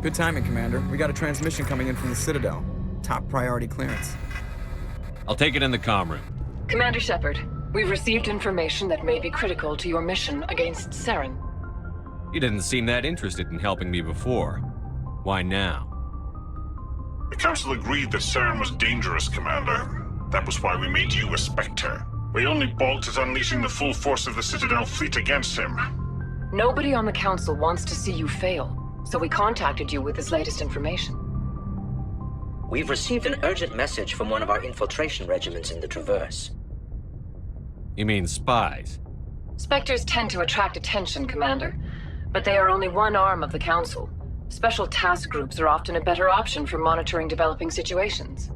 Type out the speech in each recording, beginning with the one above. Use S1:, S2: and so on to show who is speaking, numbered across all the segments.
S1: Good timing, Commander. We got a transmission coming in from the Citadel. Top priority clearance.
S2: I'll take it in the comm room.
S3: Commander Shepard, we've received information that may be critical to your mission against Saren.
S2: You didn't seem that interested in helping me before. Why now?
S4: The Council agreed that Saren was dangerous, Commander. That was why we made you a Spectre. We only balked at unleashing the full force of the Citadel fleet against him.
S3: Nobody on the Council wants to see you fail, so we contacted you with this latest information.
S5: We've received an urgent message from one of our infiltration regiments in the Traverse.
S2: You mean spies?
S3: Spectres tend to attract attention, Commander, but they are only one arm of the Council. Special task groups are often a better option for monitoring developing situations.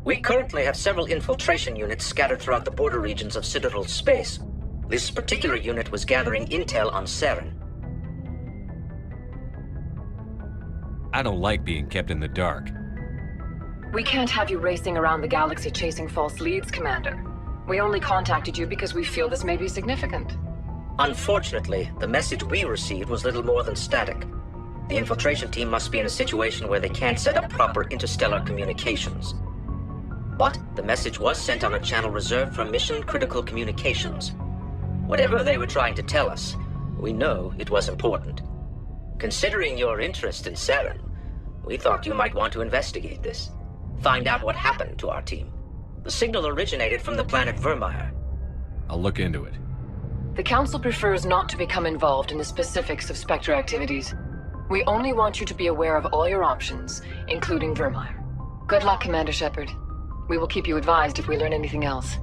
S5: We currently have several infiltration units scattered throughout the border regions of Citadel space. This particular unit was gathering intel on Saren.
S2: I don't like being kept in the dark.
S3: We can't have you racing around the galaxy chasing false leads, Commander. We only contacted you because we feel this may be significant.
S5: Unfortunately, the message we received was little more than static. The infiltration team must be in a situation where they can't set up proper interstellar communications. But the message was sent on a channel reserved for mission-critical communications. Whatever they were trying to tell us, we know it was important. Considering your interest in Saren, we thought you might want to investigate this. Find out what happened to our team. The signal originated from the planet Vermeer.
S2: I'll look into it.
S3: The Council prefers not to become involved in the specifics of Spectre activities. We only want you to be aware of all your options, including Vermeer. Good luck, Commander Shepard. We will keep you advised if we learn anything else.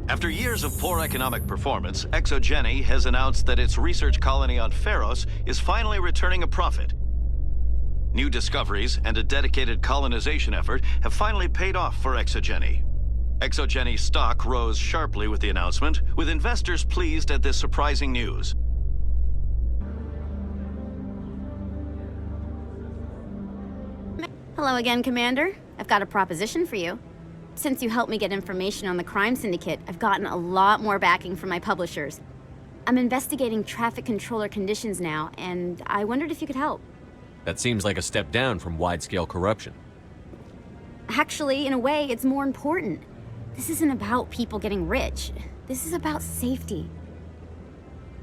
S6: After years of poor economic performance, ExoGeni has announced that its research colony on Pharos is finally returning a profit. New discoveries and a dedicated colonization effort have finally paid off for ExoGeni. ExoGeni stock rose sharply with the announcement, with investors pleased at this surprising news.
S7: Hello again, Commander. I've got a proposition for you. Since you helped me get information on the crime syndicate, I've gotten a lot more backing from my publishers. I'm investigating traffic controller conditions now, and I wondered if you could help.
S2: That seems like a step down from wide-scale corruption.
S7: Actually, in a way, it's more important. This isn't about people getting rich. This is about safety.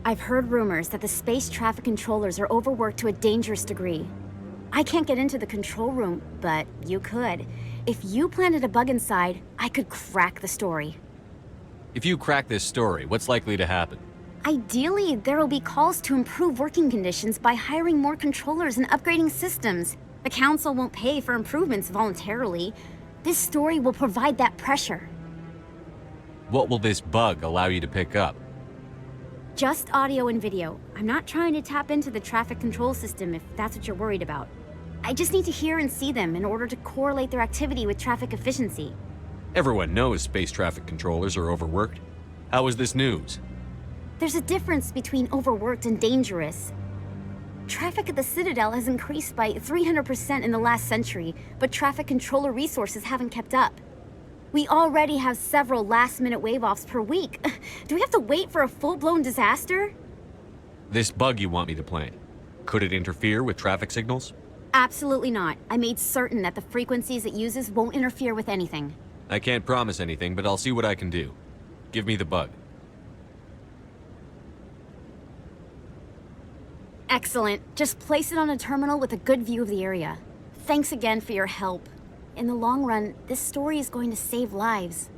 S7: I've heard rumors that the space traffic controllers are overworked to a dangerous degree. I can't get into the control room, but you could. If you planted a bug inside, I could crack the story.
S2: If you crack this story, what's likely to happen?
S7: Ideally, there will be calls to improve working conditions by hiring more controllers and upgrading systems. The Council won't pay for improvements voluntarily. This story will provide that pressure.
S2: What will this bug allow you to pick up?
S7: Just audio and video. I'm not trying to tap into the traffic control system if that's what you're worried about. I just need to hear and see them in order to correlate their activity with traffic efficiency.
S2: Everyone knows space traffic controllers are overworked. How is this news?
S7: There's a difference between overworked and dangerous. Traffic at the Citadel has increased by 300% in the last century, but traffic controller resources haven't kept up. We already have several last-minute wave-offs per week. Do we have to wait for a full-blown disaster?
S2: This bug you want me to plant, could it interfere with traffic signals?
S7: Absolutely not. I made certain that the frequencies it uses won't interfere with anything.
S2: I can't promise anything, but I'll see what I can do. Give me the bug.
S7: Excellent. Just place it on a terminal with a good view of the area. Thanks again for your help. In the long run, this story is going to save lives.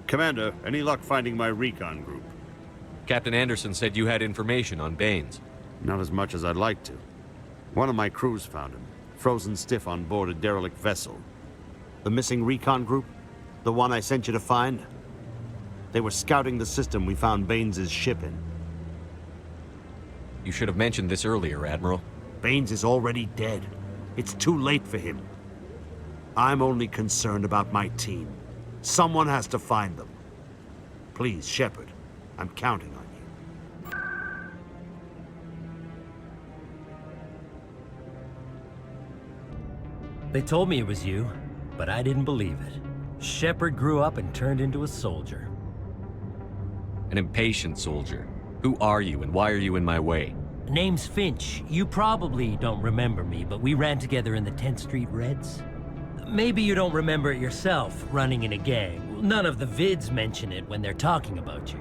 S8: Commander, any luck finding my recon group?
S2: Captain Anderson said you had information on Baines.
S8: Not as much as I'd like to. One of my crews found him, frozen stiff on board a derelict vessel. The missing recon group? The one I sent you to find? They were scouting the system we found Baines' ship in.
S2: You should have mentioned this earlier, Admiral.
S8: Baines is already dead. It's too late for him. I'm only concerned about my team. Someone has to find them. Please, Shepard, I'm counting on you.
S9: They told me it was you, but I didn't believe it. Shepard grew up and turned into a soldier.
S2: An impatient soldier. Who are you and why are you in my way?
S9: Name's Finch. You probably don't remember me, but we ran together in the 10th Street Reds. Maybe you don't remember it yourself, running in a gang. None of the vids mention it when they're talking about you.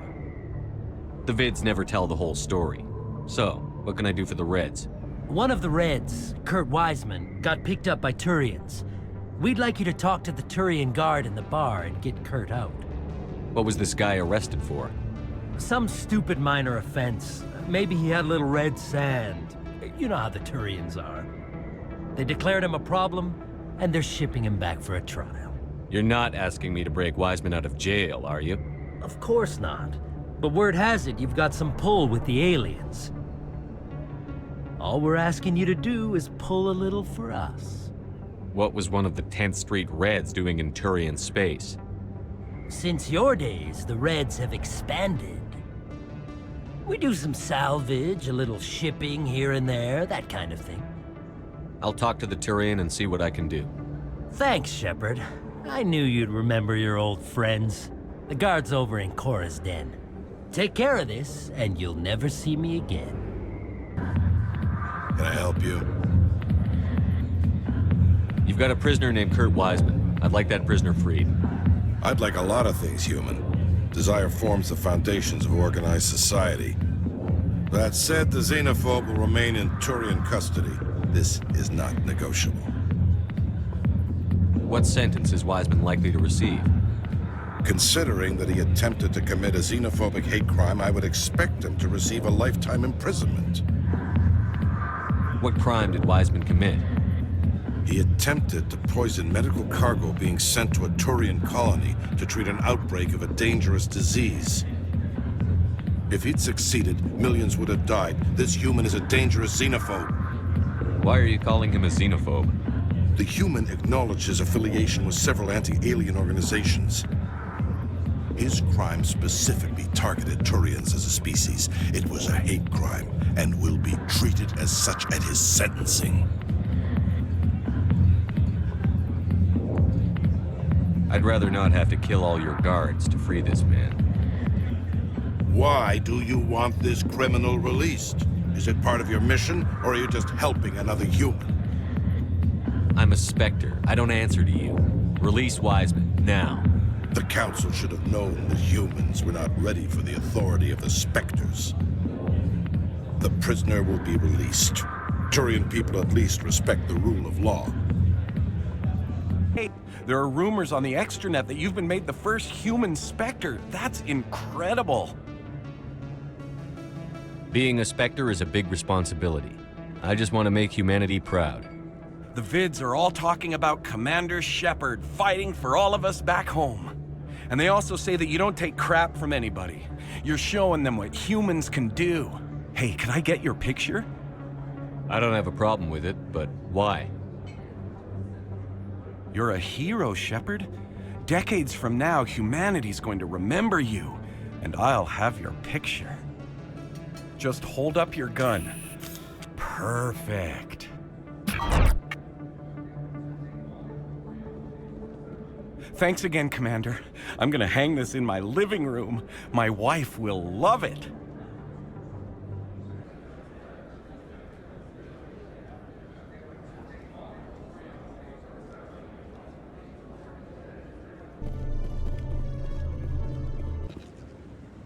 S2: The vids never tell the whole story. So, what can I do for the Reds?
S9: One of the Reds, Kurt Wiseman, got picked up by Turians. We'd like you to talk to the Turian guard in the bar and get Kurt out.
S2: What was this guy arrested for?
S9: Some stupid minor offense. Maybe he had a little red sand. You know how the Turians are. They declared him a problem, and they're shipping him back for a trial.
S2: You're not asking me to break Wiseman out of jail, are you?
S9: Of course not. But word has it you've got some pull with the aliens. All we're asking you to do is pull a little for us.
S2: What was one of the 10th Street Reds doing in Turian space?
S9: Since your days, the Reds have expanded. We do some salvage, a little shipping here and there, that kind of thing.
S2: I'll talk to the Turian and see what I can do.
S9: Thanks, Shepard. I knew you'd remember your old friends. The guard's over in Cora's den. Take care of this, and you'll never see me again.
S10: Can I help you?
S2: You've got a prisoner named Kurt Wiseman. I'd like that prisoner freed.
S10: I'd like a lot of things, human. Desire forms the foundations of organized society. That said, the xenophobe will remain in Turian custody. This is not negotiable.
S2: What sentence is Wiseman likely to receive?
S10: Considering that he attempted to commit a xenophobic hate crime, I would expect him to receive a lifetime imprisonment.
S2: What crime did Wiseman commit?
S10: He attempted to poison medical cargo being sent to a Turian colony to treat an outbreak of a dangerous disease. If he'd succeeded, millions would have died. This human is a dangerous xenophobe.
S2: Why are you calling him a xenophobe?
S10: The human acknowledged his affiliation with several anti-alien organizations. His crime specifically targeted Turians as a species. It was a hate crime and will be treated as such at his sentencing.
S2: I'd rather not have to kill all your guards to free this man.
S10: Why do you want this criminal released? Is it part of your mission, or are you just helping another human?
S2: I'm a Spectre. I don't answer to you. Release Wiseman, now.
S10: The Council should have known the humans were not ready for the authority of the Spectres. The prisoner will be released. Turian people at least respect the rule of law.
S11: Hey, there are rumors on the extranet that you've been made the first human Spectre. That's incredible.
S2: Being a Spectre is a big responsibility. I just want to make humanity proud.
S11: The vids are all talking about Commander Shepard fighting for all of us back home. And they also say that you don't take crap from anybody. You're showing them what humans can do. Hey, can I get your picture?
S2: I don't have a problem with it, but why?
S11: You're a hero, Shepard. Decades from now, humanity's going to remember you, and I'll have your picture. Just hold up your gun. Perfect. Thanks again, Commander. I'm gonna hang this in my living room. My wife will love it.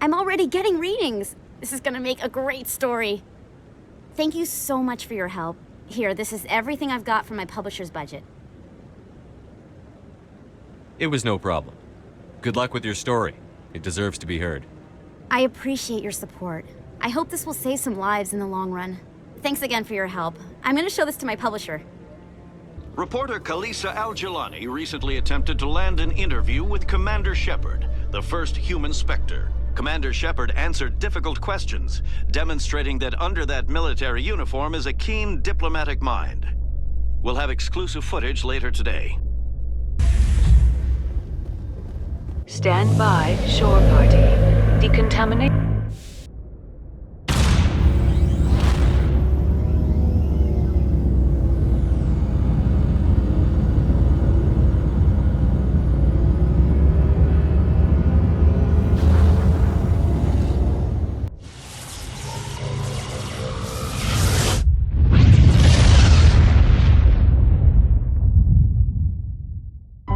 S7: I'm already getting readings. This is gonna make a great story. Thank you so much for your help. Here, this is everything I've got from my publisher's budget.
S2: It was no problem. Good luck with your story. It deserves to be heard.
S7: I appreciate your support. I hope this will save some lives in the long run. Thanks again for your help. I'm gonna show this to my publisher.
S6: Reporter Khalisa Al-Jilani recently attempted to land an interview with Commander Shepard, the first human Spectre. Commander Shepard answered difficult questions, demonstrating that under that military uniform is a keen diplomatic mind. We'll have exclusive footage later today.
S3: Stand by, shore party. Decontaminate.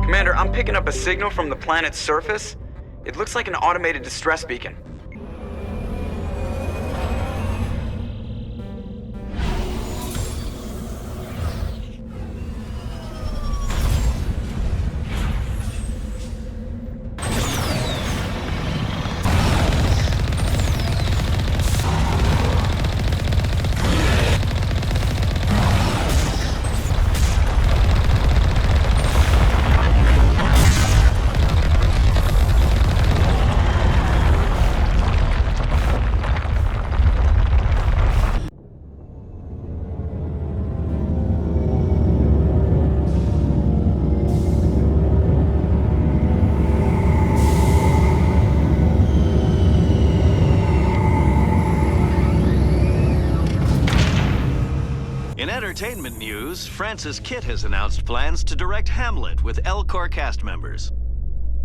S12: Commander, I'm picking up a signal from the planet's surface. It looks like an automated distress beacon.
S6: In entertainment news, Francis Kitt has announced plans to direct Hamlet with L-Corps cast members.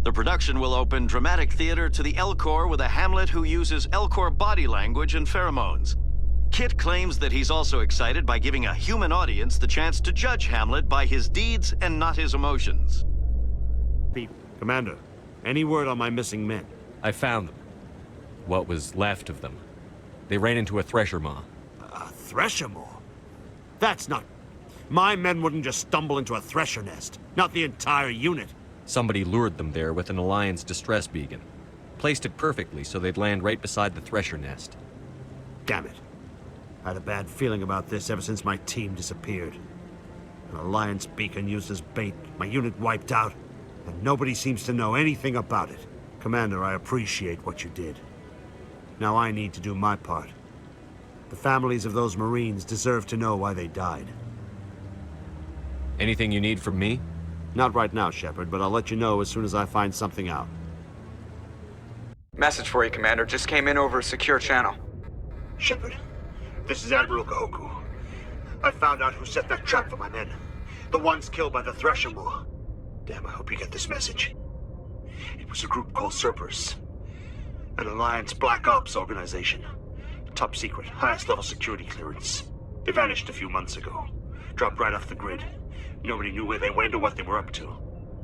S6: The production will open dramatic theater to the L-Corps with a Hamlet who uses L-Corps body language and pheromones. Kitt claims that he's also excited by giving a human audience the chance to judge Hamlet by his deeds and not his emotions.
S8: Commander, any word on my missing men?
S2: I found them. What was left of them. They ran into a thresher maw.
S8: A thresher maw? That's not... My men wouldn't just stumble into a thresher nest. Not the entire unit.
S2: Somebody lured them there with an Alliance distress beacon. Placed it perfectly so they'd land right beside the thresher nest.
S8: Damn it. I had a bad feeling about this ever since my team disappeared. An Alliance beacon used as bait, my unit wiped out, and nobody seems to know anything about it. Commander, I appreciate what you did. Now I need to do my part. The families of those Marines deserve to know why they died.
S2: Anything you need from me?
S8: Not right now, Shepard, but I'll let you know as soon as I find something out.
S12: Message for you, Commander. Just came in over a secure channel.
S8: Shepard, this is Admiral Kahoku. I found out who set that trap for my men. The ones killed by the thresher maw. Damn, I hope you get this message. It was a group called Cerberus. An Alliance Black Ops organization. Top secret, highest level security clearance. They vanished a few months ago. Dropped right off the grid. Nobody knew where they went or what they were up to.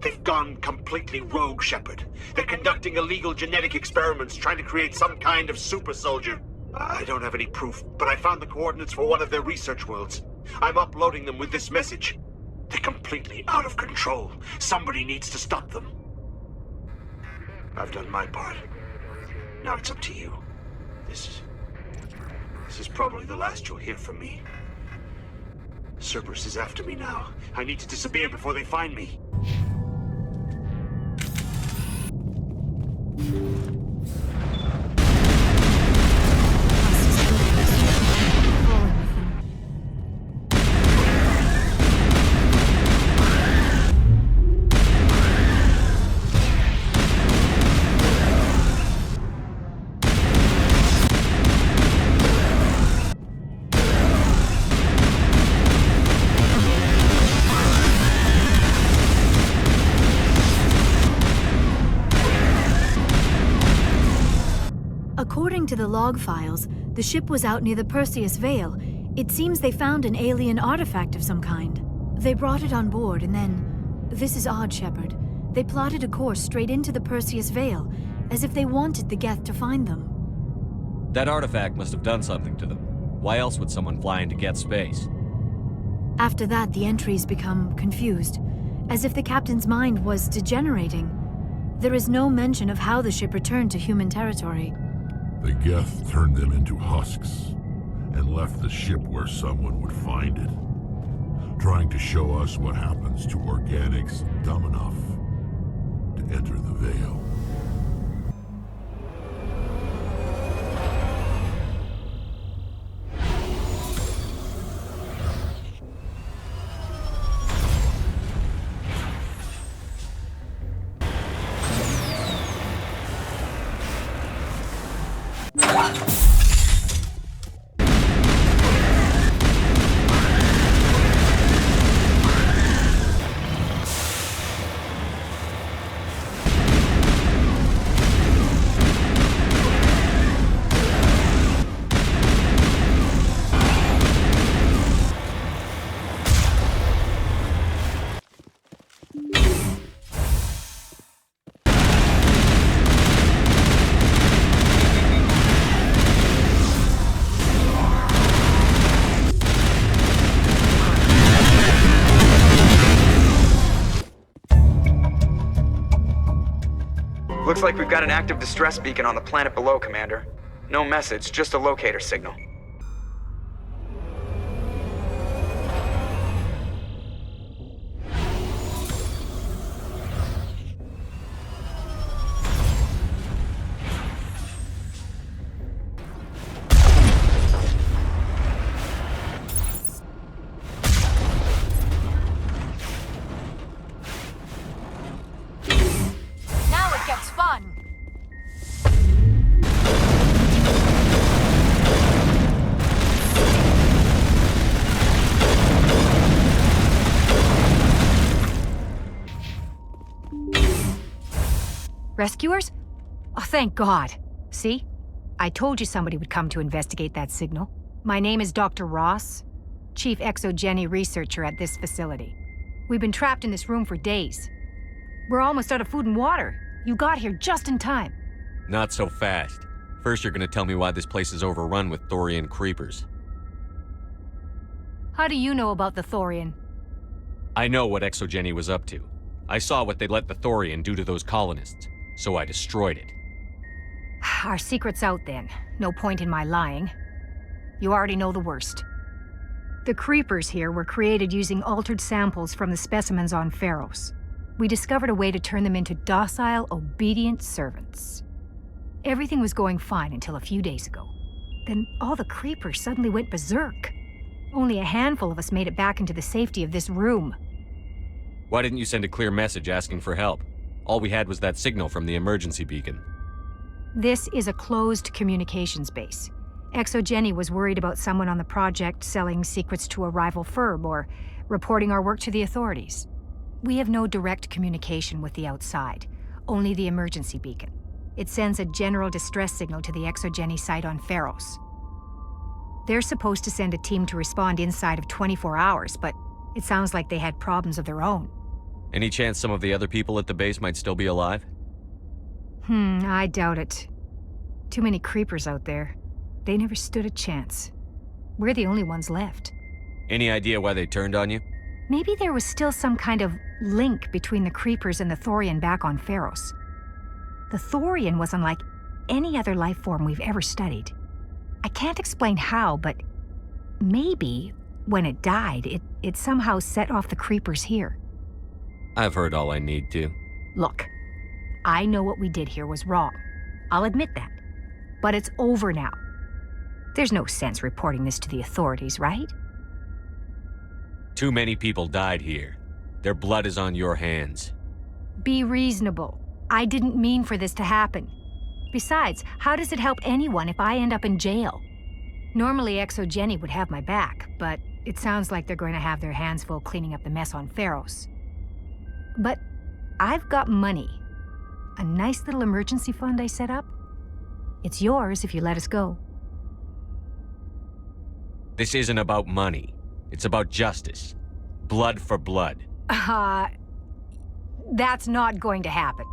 S8: They've gone completely rogue, Shepard. They're conducting illegal genetic experiments, trying to create some kind of super soldier. I don't have any proof, but I found the coordinates for one of their research worlds. I'm uploading them with this message. They're completely out of control. Somebody needs to stop them. I've done my part. Now it's up to you. This is probably the last you'll hear from me. Cerberus is after me now. I need to disappear before they find me.
S13: According to the log files, the ship was out near the Perseus Veil. It seems they found an alien artifact of some kind. They brought it on board and then... This is odd, Shepard. They plotted a course straight into the Perseus Veil, as if they wanted the Geth to find them.
S2: That artifact must have done something to them. Why else would someone fly into Geth space?
S13: After that, the entries become confused, as if the captain's mind was degenerating. There is no mention of how the ship returned to human territory.
S14: The Geth turned them into husks and left the ship where someone would find it. trying to show us what happens to organics dumb enough to enter the Veil.
S12: Looks like we've got an active distress beacon on the planet below, Commander. No message, just a locator signal.
S13: Now it gets fun.
S15: Rescuers? Oh, thank God. See? I told you somebody would come to investigate that signal. My name is Dr. Ross, Chief ExoGeni Researcher at this facility. We've been trapped in this room for days. We're almost out of food and water. You got here just in time.
S2: Not so fast. First, you're gonna tell me why this place is overrun with Thorian creepers.
S15: How do you know about the Thorian?
S2: I know what ExoGeni was up to. I saw what they let the Thorian do to those colonists, so I destroyed it.
S15: Our secret's out then. No point in my lying. You already know the worst. The creepers here were created using altered samples from the specimens on Pharos. We discovered a way to turn them into docile, obedient servants. Everything was going fine until a few days ago. Then all the creepers suddenly went berserk. Only a handful of us made it back into the safety of this room.
S2: Why didn't you send a clear message asking for help? All we had was that signal from the emergency beacon.
S15: This is a closed communications base. ExoGeni was worried about someone on the project selling secrets to a rival firm or reporting our work to the authorities. We have no direct communication with the outside, only the emergency beacon. It sends a general distress signal to the ExoGeni site on Pharos. They're supposed to send a team to respond inside of 24 hours, but it sounds like they had problems of their own.
S2: Any chance some of the other people at the base might still be alive?
S15: I doubt it. Too many creepers out there. They never stood a chance. We're the only ones left.
S2: Any idea why they turned on you?
S15: Maybe there was still some kind of link between the creepers and the Thorian back on Pharos. The Thorian was unlike any other life form we've ever studied. I can't explain how, but maybe when it died, it somehow set off the creepers here.
S2: I've heard all I need to.
S15: Look, I know what we did here was wrong. I'll admit that. But it's over now. There's no sense reporting this to the authorities, right?
S2: Too many people died here. Their blood is on your hands.
S15: Be reasonable. I didn't mean for this to happen. Besides, how does it help anyone if I end up in jail? Normally ExoGeni would have my back, but it sounds like they're going to have their hands full cleaning up the mess on Pharos. But I've got money. A nice little emergency fund I set up. It's yours if you let us go.
S2: This isn't about money. It's about justice. Blood for blood.
S15: That's not going to happen.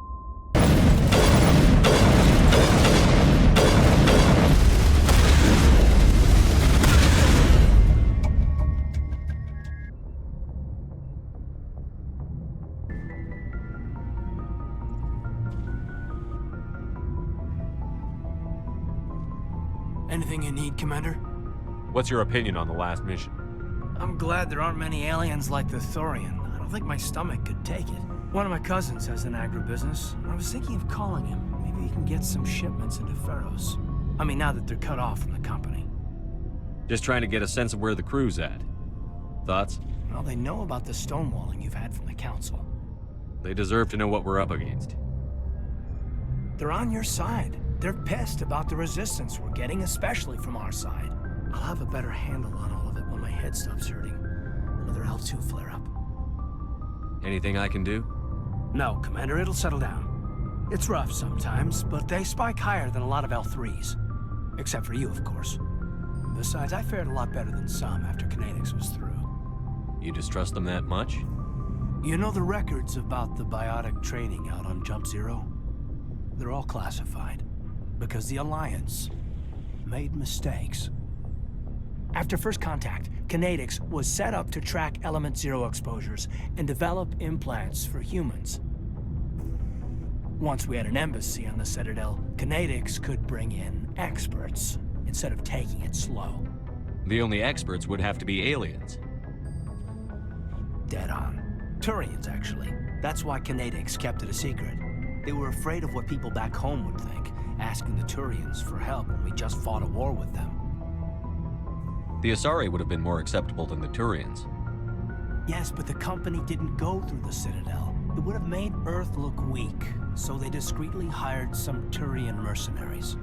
S16: Anything you need, Commander?
S2: What's your opinion on the last mission?
S16: I'm glad there aren't many aliens like the Thorian. I don't think my stomach could take it. One of my cousins has an agribusiness. I was thinking of calling him. Maybe he can get some shipments into Pharos. I mean, now that they're cut off from the company.
S2: Just trying to get a sense of where the crew's at. Thoughts?
S16: Well, they know about the stonewalling you've had from the Council.
S2: They deserve to know what we're up against.
S16: They're on your side. They're pissed about the resistance we're getting, especially from our side. I'll have a better handle on all of it when my head stops hurting. Another L2 flare-up.
S2: Anything I can do?
S16: No, Commander, it'll settle down. It's rough sometimes, but they spike higher than a lot of L3s. Except for you, of course. Besides, I fared a lot better than some after Kinetics was through.
S2: You distrust them that much?
S16: You know the records about the biotic training out on Jump Zero? They're all classified. Because the Alliance made mistakes. After first contact, Kinetics was set up to track Element Zero exposures and develop implants for humans. Once we had an embassy on the Citadel, Kinetics could bring in experts instead of taking it slow.
S2: The only experts would have to be aliens.
S16: Dead on. Turians, actually. That's why Kinetics kept it a secret. They were afraid of what people back home would think, asking the Turians for help when we just fought a war with them.
S2: The Asari would have been more acceptable than the Turians.
S16: Yes, but the company didn't go through the Citadel. It would have made Earth look weak, so they discreetly hired some Turian mercenaries.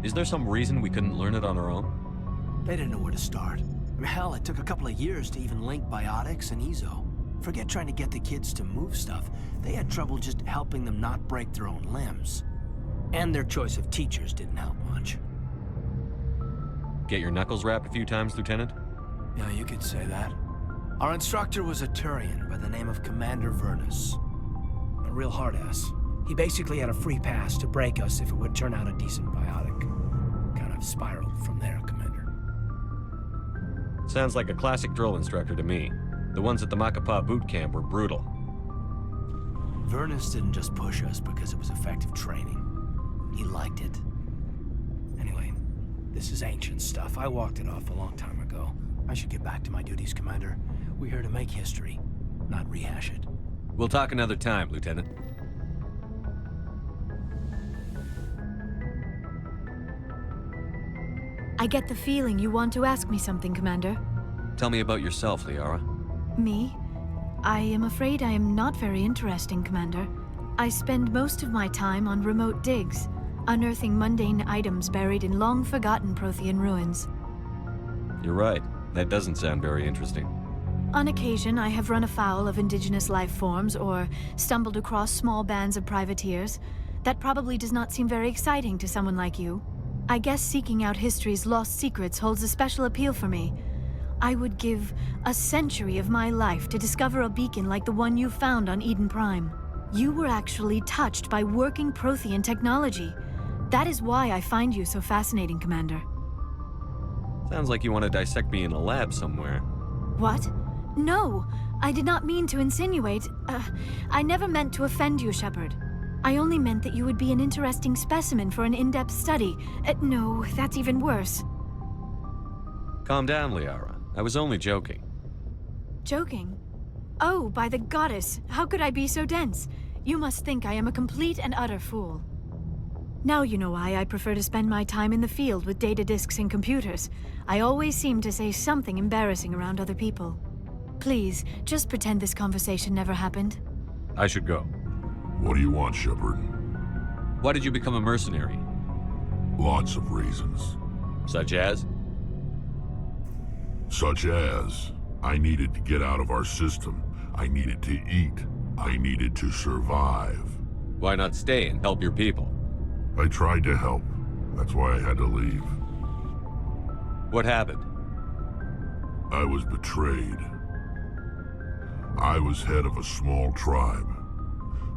S2: Is there some reason we couldn't learn it on our own?
S16: They didn't know where to start. Hell, it took a couple of years to even link biotics and Ezo. Forget trying to get the kids to move stuff. They had trouble just helping them not break their own limbs. And their choice of teachers didn't help much.
S2: Get your knuckles rapped a few times, Lieutenant?
S16: Yeah, you could say that. Our instructor was a Turian by the name of Commander Vernus. A real hard-ass. He basically had a free pass to break us if it would turn out a decent biotic. Kind of spiraled from there, Commander.
S2: Sounds like a classic drill instructor to me. The ones at the Macapa boot camp were brutal.
S16: Vernus didn't just push us because it was effective training. He liked it. Anyway, this is ancient stuff. I walked it off a long time ago. I should get back to my duties, Commander. We're here to make history, not rehash it.
S2: We'll talk another time, Lieutenant.
S13: I get the feeling you want to ask me something, Commander.
S2: Tell me about yourself, Liara.
S13: Me? I am afraid I am not very interesting, Commander. I spend most of my time on remote digs, unearthing mundane items buried in long-forgotten Prothean ruins.
S2: You're right. That doesn't sound very interesting.
S13: On occasion, I have run afoul of indigenous life forms or stumbled across small bands of privateers. That probably does not seem very exciting to someone like you. I guess seeking out history's lost secrets holds a special appeal for me. I would give a century of my life to discover a beacon like the one you found on Eden Prime. You were actually touched by working Prothean technology. That is why I find you so fascinating, Commander.
S2: Sounds like you want to dissect me in a lab somewhere.
S13: What? No, I did not mean to insinuate. I never meant to offend you, Shepard. I only meant that you would be an interesting specimen for an in-depth study. No, that's even worse.
S2: Calm down, Liara. I was only joking.
S13: Joking? Oh, by the goddess, how could I be so dense? You must think I am a complete and utter fool. Now you know why I prefer to spend my time in the field with data disks and computers. I always seem to say something embarrassing around other people. Please, just pretend this conversation never happened.
S2: I should go.
S14: What do you want, Shepard?
S2: Why did you become a mercenary?
S14: Lots of reasons.
S2: Such as?
S14: Such as, I needed to get out of our system. I needed to eat. I needed to survive.
S2: Why not stay and help your people?
S14: I tried to help. That's why I had to leave.
S2: What happened?
S14: I was betrayed. I was head of a small tribe.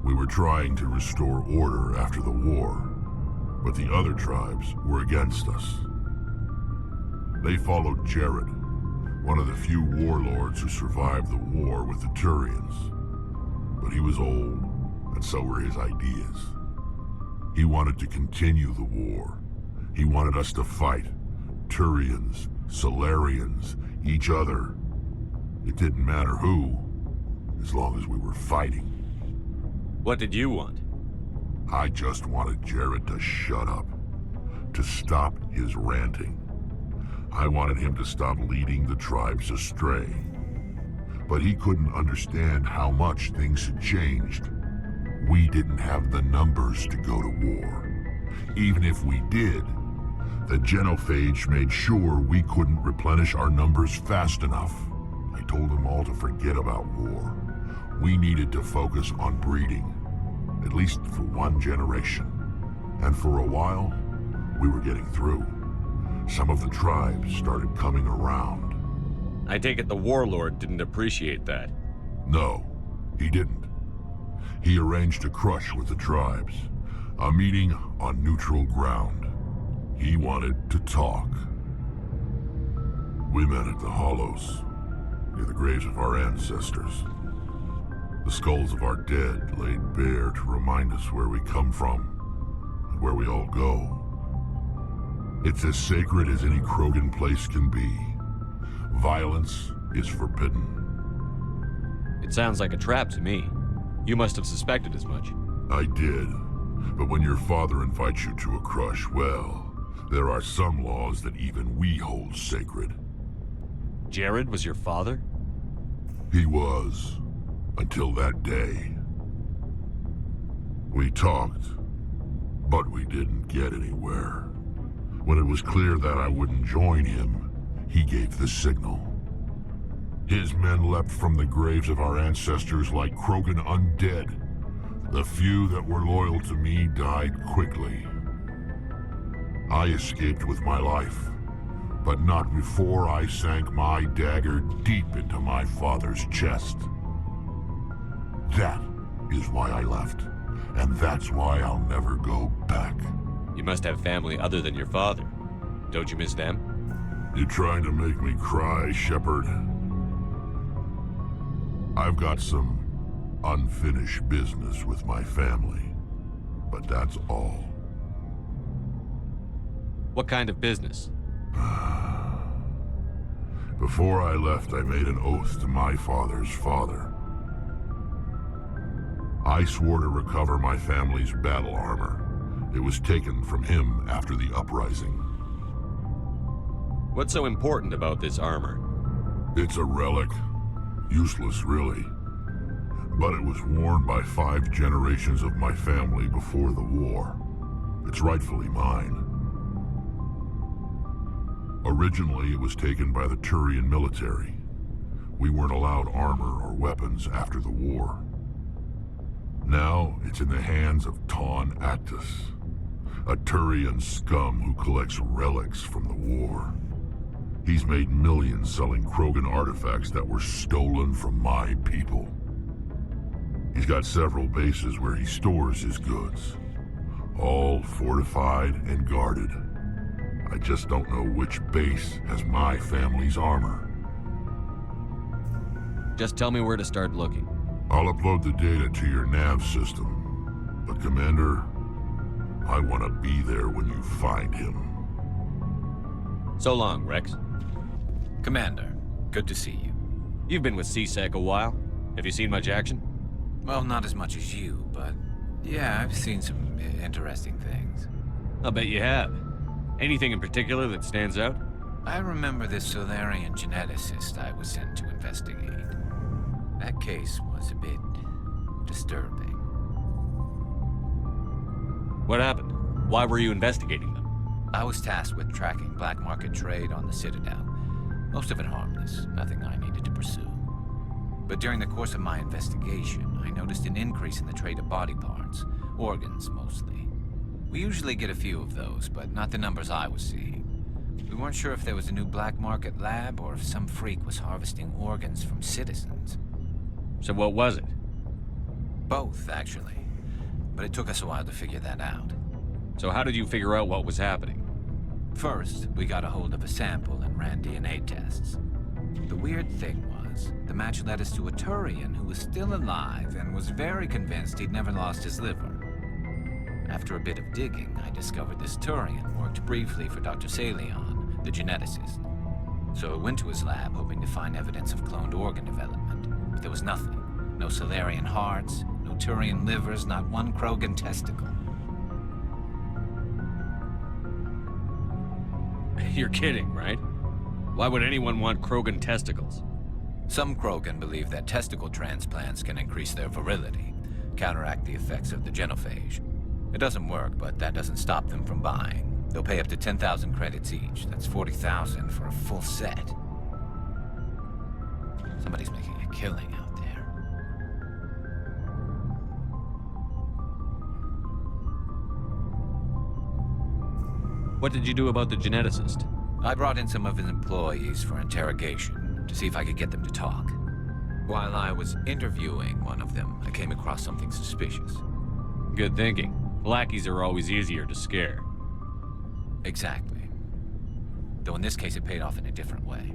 S14: We were trying to restore order after the war, but the other tribes were against us. They followed Jared, one of the few warlords who survived the war with the Turians. But he was old, and so were his ideas. He wanted to continue the war. He wanted us to fight. Turians, Solarians, each other. It didn't matter who, as long as we were fighting.
S2: What did you want?
S14: I just wanted Jared to shut up, to stop his ranting. I wanted him to stop leading the tribes astray. But he couldn't understand how much things had changed. We didn't have the numbers to go to war. Even if we did, the genophage made sure we couldn't replenish our numbers fast enough. I told them all to forget about war. We needed to focus on breeding, at least for one generation. And for a while, we were getting through. Some of the tribes started coming around.
S2: I take it the warlord didn't appreciate that.
S14: No, he didn't. He arranged a crush with the tribes, a meeting on neutral ground. He wanted to talk. We met at the Hollows, near the graves of our ancestors. The skulls of our dead laid bare to remind us where we come from, and where we all go. It's as sacred as any Krogan place can be. Violence is forbidden.
S2: It sounds like a trap to me. You must have suspected as much.
S14: I did. But when your father invites you to a crush, well, there are some laws that even we hold sacred.
S2: Jared was your father?
S14: He was. Until that day. We talked, but we didn't get anywhere. When it was clear that I wouldn't join him, he gave the signal. His men leapt from the graves of our ancestors like Krogan undead. The few that were loyal to me died quickly. I escaped with my life, but not before I sank my dagger deep into my father's chest. That is why I left, and that's why I'll never go back.
S2: You must have family other than your father. Don't you miss them?
S14: You trying to make me cry, Shepard? I've got some unfinished business with my family, but that's all.
S2: What kind of business?
S14: Before I left, I made an oath to my father's father. I swore to recover my family's battle armor. It was taken from him after the uprising.
S2: What's so important about this armor?
S14: It's a relic. Useless, really. But it was worn by 5 generations of my family before the war. It's rightfully mine. Originally, it was taken by the Turian military. We weren't allowed armor or weapons after the war. Now, it's in the hands of Taun Actus, a Turian scum who collects relics from the war. He's made millions selling Krogan artifacts that were stolen from my people. He's got several bases where he stores his goods, all fortified and guarded. I just don't know which base has my family's armor.
S2: Just tell me where to start looking.
S14: I'll upload the data to your nav system. But Commander, I want to be there when you find him.
S2: So long, Rex.
S17: Commander, good to see you.
S2: You've been with CSEC a while. Have you seen much action?
S17: Well, not as much as you, but yeah, I've seen some interesting things.
S2: I'll bet you have. Anything in particular that stands out?
S17: I remember this Solarian geneticist I was sent to investigate. That case was a bit disturbing.
S2: What happened? Why were you investigating them?
S17: I was tasked with tracking black market trade on the Citadel. Most of it harmless, nothing I needed to pursue. But during the course of my investigation, I noticed an increase in the trade of body parts, organs mostly. We usually get a few of those, but not the numbers I was seeing. We weren't sure if there was a new black market lab or if some freak was harvesting organs from citizens.
S2: So what was it?
S17: Both, actually. But it took us a while to figure that out.
S2: So how did you figure out what was happening?
S17: First, we got a hold of a sample and ran DNA tests. The weird thing was, the match led us to a Turian who was still alive and was very convinced he'd never lost his liver. After a bit of digging, I discovered this Turian worked briefly for Dr. Salion, the geneticist. So I went to his lab, hoping to find evidence of cloned organ development. But there was nothing. No Solarian hearts, no Turian livers, not one Krogan testicle.
S2: You're kidding, right? Why would anyone want Krogan testicles?
S17: Some Krogan believe that testicle transplants can increase their virility, counteract the effects of the genophage. It doesn't work, but that doesn't stop them from buying. They'll pay up to 10,000 credits each. That's 40,000 for a full set. Somebody's making a killing out there.
S2: What did you do about the geneticist?
S17: I brought in some of his employees for interrogation, to see if I could get them to talk. While I was interviewing one of them, I came across something suspicious.
S2: Good thinking. Lackeys are always easier to scare.
S17: Exactly. Though in this case it paid off in a different way.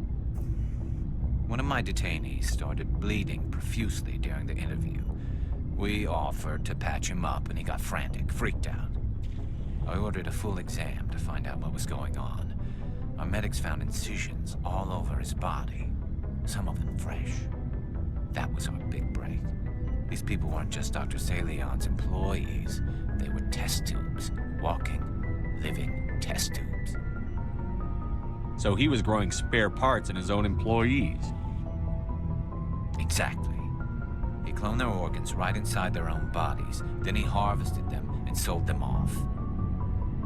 S17: One of my detainees started bleeding profusely during the interview. We offered to patch him up and he got frantic, freaked out. I ordered a full exam to find out what was going on. Our medics found incisions all over his body, some of them fresh. That was our big break. These people weren't just Dr. Salion's employees. They were test tubes, walking, living test tubes.
S2: So he was growing spare parts in his own employees.
S17: Exactly. He cloned their organs right inside their own bodies. Then he harvested them and sold them off.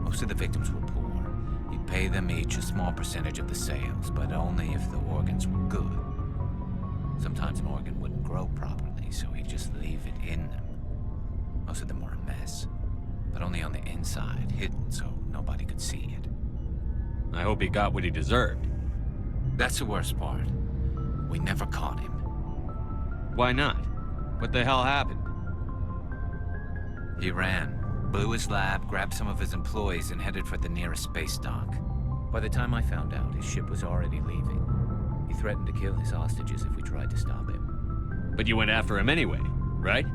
S17: Most of the victims were poor. He'd pay them each a small percentage of the sales, but only if the organs were good. Sometimes an organ wouldn't grow properly, so he'd just leave it in them. Most of them were a mess, but only on the inside, hidden so nobody could see it.
S2: I hope he got what he deserved.
S17: That's the worst part. We never caught him.
S2: Why not? What the hell happened?
S17: He ran, blew his lab, grabbed some of his employees, and headed for the nearest space dock. By the time I found out, his ship was already leaving. He threatened to kill his hostages if we tried to stop him.
S2: But you went after him anyway, right?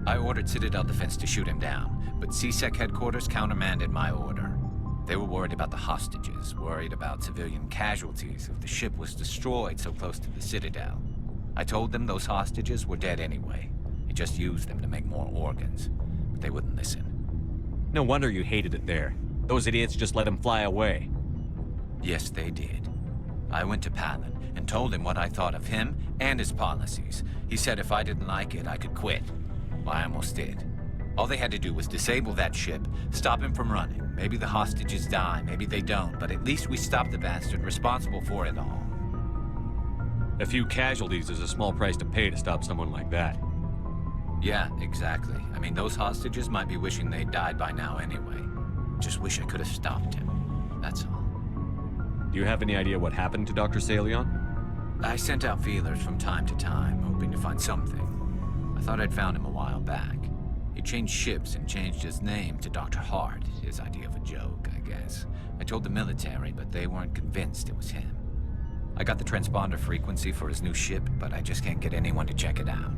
S17: I ordered Citadel Defense to shoot him down, but CSEC headquarters countermanded my order. They were worried about the hostages, worried about civilian casualties if the ship was destroyed so close to the Citadel. I told them those hostages were dead anyway. He just used them to make more organs, but they wouldn't listen.
S2: No wonder you hated it there. Those idiots just let him fly away.
S17: Yes, they did. I went to Palin and told him what I thought of him and his policies. He said if I didn't like it, I could quit. Well, I almost did. All they had to do was disable that ship, stop him from running. Maybe the hostages die, maybe they don't, but at least we stopped the bastard responsible for it all.
S2: A few casualties is a small price to pay to stop someone like that.
S17: Yeah, exactly. I mean, those hostages might be wishing they'd died by now anyway. Just wish I could have stopped him. That's all.
S2: Do you have any idea what happened to Dr. Salion?
S17: I sent out feelers from time to time, hoping to find something. I thought I'd found him a while back. He changed ships and changed his name to Dr. Hart, his idea of a joke, I guess. I told the military, but they weren't convinced it was him. I got the transponder frequency for his new ship, but I just can't get anyone to check it out.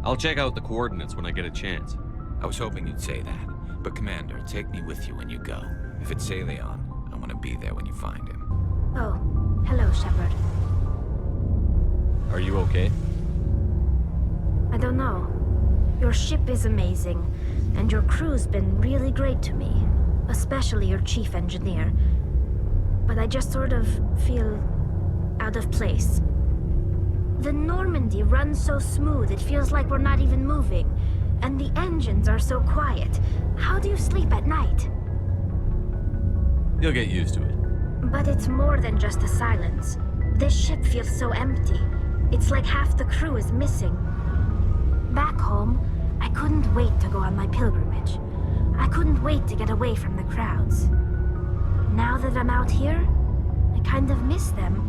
S2: I'll check out the coordinates when I get a chance.
S17: I was hoping you'd say that. But Commander, take me with you when you go. If it's Salion, I want to be there when you find him.
S7: Oh, hello, Shepard.
S2: Are you okay?
S7: I don't know. Your ship is amazing, and your crew's been really great to me. Especially your chief engineer. But I just sort of feel out of place. The Normandy runs so smooth it feels like we're not even moving. And the engines are so quiet. How do you sleep at night?
S2: You'll get used to it.
S7: But it's more than just the silence. This ship feels so empty. It's like half the crew is missing. Back home, I couldn't wait to go on my pilgrimage. I couldn't wait to get away from the crowds. Now that I'm out here, I kind of miss them.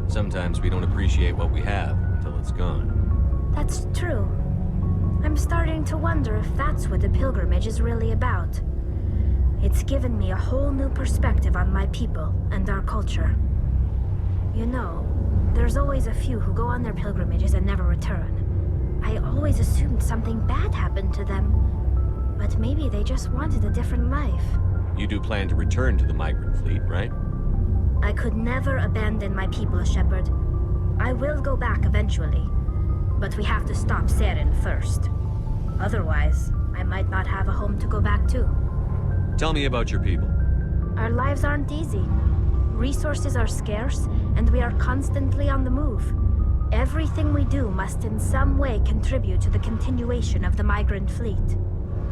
S2: Sometimes we don't appreciate what we have until it's gone.
S7: That's true. I'm starting to wonder if that's what the pilgrimage is really about. It's given me a whole new perspective on my people and our culture. You know, there's always a few who go on their pilgrimages and never return. I always assumed something bad happened to them. But maybe they just wanted a different life.
S2: You do plan to return to the migrant fleet, right?
S18: I could never abandon my people, Shepard. I will go back eventually, but we have to stop Saren first. Otherwise, I might not have a home to go back to.
S2: Tell me about your people.
S18: Our lives aren't easy. Resources are scarce, and we are constantly on the move. Everything we do must in some way contribute to the continuation of the migrant fleet.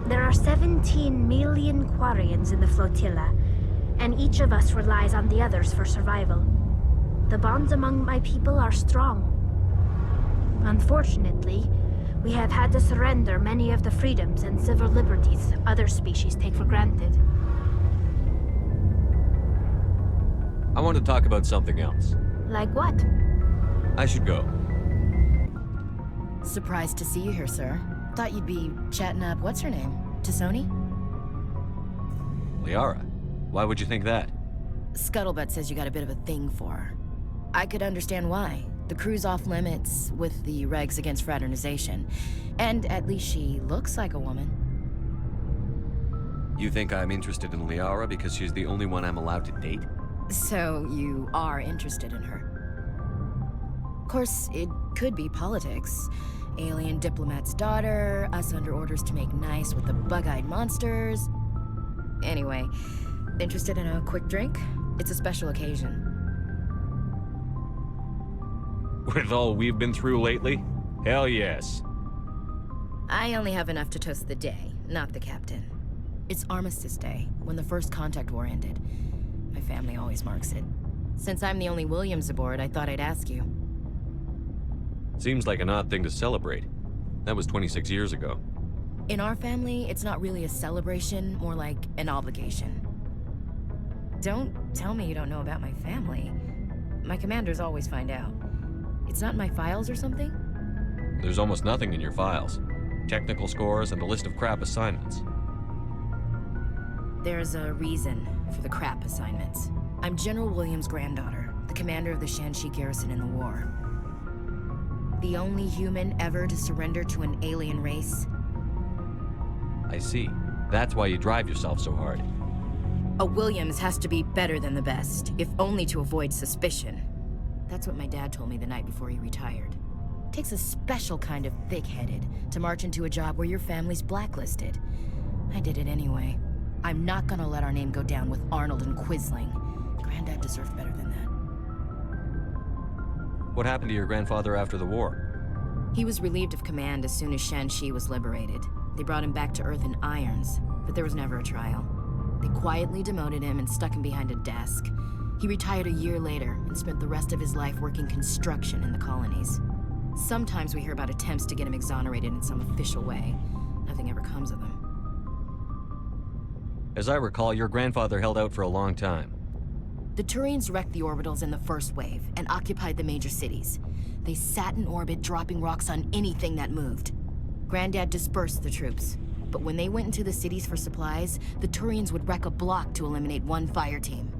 S18: There are 17 million Quarians in the flotilla, and each of us relies on the others for survival. The bonds among my people are strong. Unfortunately, we have had to surrender many of the freedoms and civil liberties other species take for granted.
S2: I want to talk about something else.
S18: Like what?
S2: I should go.
S19: Surprised to see you here, sir. Thought you'd be chatting up, what's her name? Tassoni?
S2: Liara, why would you think that?
S19: Scuttlebutt says you got a bit of a thing for her. I could understand why. The crew's off limits with the regs against fraternization. And at least she looks like a woman.
S2: You think I'm interested in Liara because she's the only one I'm allowed to date?
S19: So you are interested in her? Of course, it could be politics. Alien diplomat's daughter, us under orders to make nice with the bug-eyed monsters. Anyway, interested in a quick drink? It's a special occasion.
S2: With all we've been through lately? Hell yes.
S19: I only have enough to toast the day, not the captain. It's Armistice Day, when the first contact war ended. My family always marks it. Since I'm the only Williams aboard, I thought I'd ask you.
S2: Seems like an odd thing to celebrate. That was 26 years ago.
S19: In our family, it's not really a celebration, more like an obligation. Don't tell me you don't know about my family. My commanders always find out. It's not in my files or something?
S2: There's almost nothing in your files. Technical scores and a list of crap assignments.
S19: There's a reason for the crap assignments. I'm General Williams' granddaughter, the commander of the Shanxi garrison in the war. The only human ever to surrender to an alien race.
S2: I see. That's why you drive yourself so hard.
S19: A Williams has to be better than the best, if only to avoid suspicion. That's what my dad told me the night before he retired. Takes a special kind of thick-headed to march into a job where your family's blacklisted. I did it anyway. I'm not gonna let our name go down with Arnold and Quisling. Granddad deserved better than that.
S2: What happened to your grandfather after the war?
S19: He was relieved of command as soon as Shanxi was liberated. They brought him back to Earth in irons, but there was never a trial. They quietly demoted him and stuck him behind a desk. He retired a year later and spent the rest of his life working construction in the colonies. Sometimes we hear about attempts to get him exonerated in some official way. Nothing ever comes of them.
S2: As I recall, your grandfather held out for a long time.
S19: The Turians wrecked the orbitals in the first wave and occupied the major cities. They sat in orbit, dropping rocks on anything that moved. Granddad dispersed the troops, but when they went into the cities for supplies, the Turians would wreck a block to eliminate one fire team.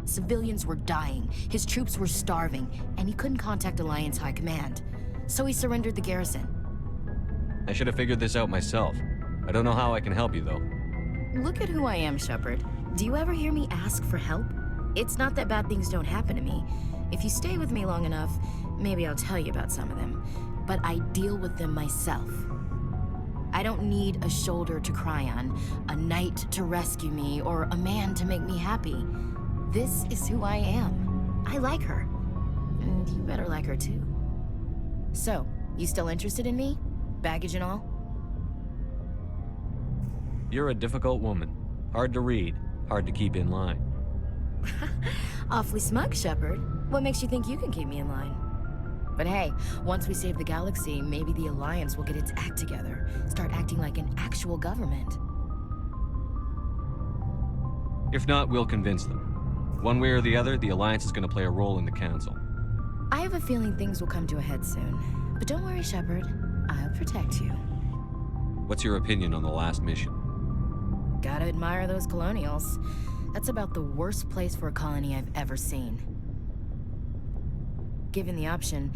S19: Civilians were dying, his troops were starving, and he couldn't contact Alliance High Command. So he surrendered the garrison.
S2: I should have figured this out myself. I don't know how I can help you, though.
S19: Look at who I am, Shepard. Do you ever hear me ask for help? It's not that bad things don't happen to me. If you stay with me long enough, maybe I'll tell you about some of them. But I deal with them myself. I don't need a shoulder to cry on, a knight to rescue me, or a man to make me happy. This is who I am. I like her. And you better like her too. So, you still interested in me? Baggage and all?
S2: You're a difficult woman. Hard to read, hard to keep in line.
S19: Awfully smug, Shepard. What makes you think you can keep me in line? But hey, once we save the galaxy, maybe the Alliance will get its act together. Start acting like an actual government.
S2: If not, we'll convince them. One way or the other, the Alliance is going to play a role in the Council.
S19: I have a feeling things will come to a head soon. But don't worry, Shepard. I'll protect you.
S2: What's your opinion on the last mission?
S19: Gotta admire those colonials. That's about the worst place for a colony I've ever seen. Given the option,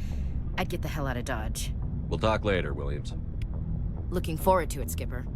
S19: I'd get the hell out of Dodge.
S2: We'll talk later, Williams.
S19: Looking forward to it, Skipper.